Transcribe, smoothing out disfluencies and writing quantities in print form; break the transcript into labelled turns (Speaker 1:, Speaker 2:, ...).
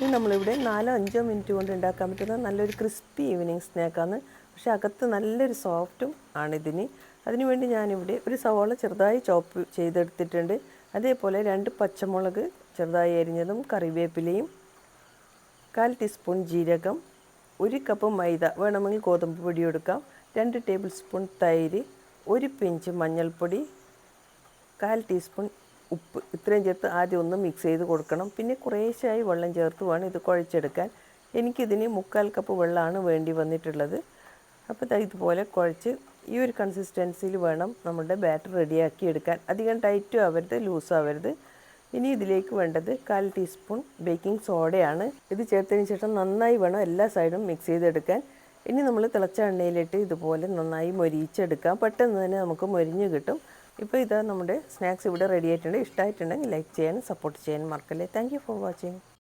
Speaker 1: ഇത് നമ്മളിവിടെ 4-5 മിനിറ്റ് കൊണ്ട് ഉണ്ടാക്കാൻ പറ്റുന്ന നല്ലൊരു ക്രിസ്പി ഈവനിങ് സ്നാക്കാണ്. പക്ഷേ അകത്ത് നല്ലൊരു സോഫ്റ്റും ആണിതിന്. അതിനുവേണ്ടി ഞാനിവിടെ ഒരു സവാള ചെറുതായി ചോപ്പ് ചെയ്തെടുത്തിട്ടുണ്ട്. അതേപോലെ 2 പച്ചമുളക് ചെറുതായി അരിഞ്ഞതും, കറിവേപ്പിലയും, 1/4 ടീസ്പൂൺ ജീരകം, 1 കപ്പ് മൈദ, വേണമെങ്കിൽ ഗോതമ്പ് പൊടി എടുക്കാം, 2 ടേബിൾ സ്പൂൺ തൈര്, 1 പിഞ്ച് മഞ്ഞൾപ്പൊടി, 1/4 ടീസ്പൂൺ ഉപ്പ്. ഇത്രയും ചേർത്ത് ആദ്യം ഒന്ന് മിക്സ് ചെയ്ത് കൊടുക്കണം. പിന്നെ കുറേശ്ശായി വെള്ളം ചേർത്ത് വേണം ഇത് കുഴച്ചെടുക്കാൻ. എനിക്കിതിന് 1/4 കപ്പ് വെള്ളമാണ് വേണ്ടി വന്നിട്ടുള്ളത്. അപ്പോൾ ഇതുപോലെ കുഴച്ച് ഈ ഒരു കൺസിസ്റ്റൻസിയിൽ വേണം നമ്മുടെ ബാറ്റർ റെഡിയാക്കി എടുക്കാൻ. അധികം ടൈറ്റും ആവരുത്, ലൂസും ആവരുത്. ഇനി ഇതിലേക്ക് വേണ്ടത് 1/4 ടീസ്പൂൺ ബേക്കിംഗ് സോഡയാണ്. ഇത് ചേർത്തതിന് ശേഷം നന്നായി വേണം എല്ലാ സൈഡും മിക്സ് ചെയ്തെടുക്കാൻ. ഇനി നമ്മൾ തിളച്ച എണ്ണയിലിട്ട് ഇതുപോലെ നന്നായി മൊരിയിച്ചെടുക്കാം. പെട്ടെന്ന് തന്നെ നമുക്ക് മൊരിഞ്ഞ് കിട്ടും. ഇപ്പോൾ ഇതാ നമ്മുടെ സ്നാക്സ് ഇവിടെ റെഡി ആയിട്ടുണ്ട്. ഇഷ്ടമായിട്ടുണ്ടെങ്കിൽ ലൈക്ക് ചെയ്യാനും സപ്പോർട്ട് ചെയ്യാനും മറക്കല്ലേ. Thank you for watching.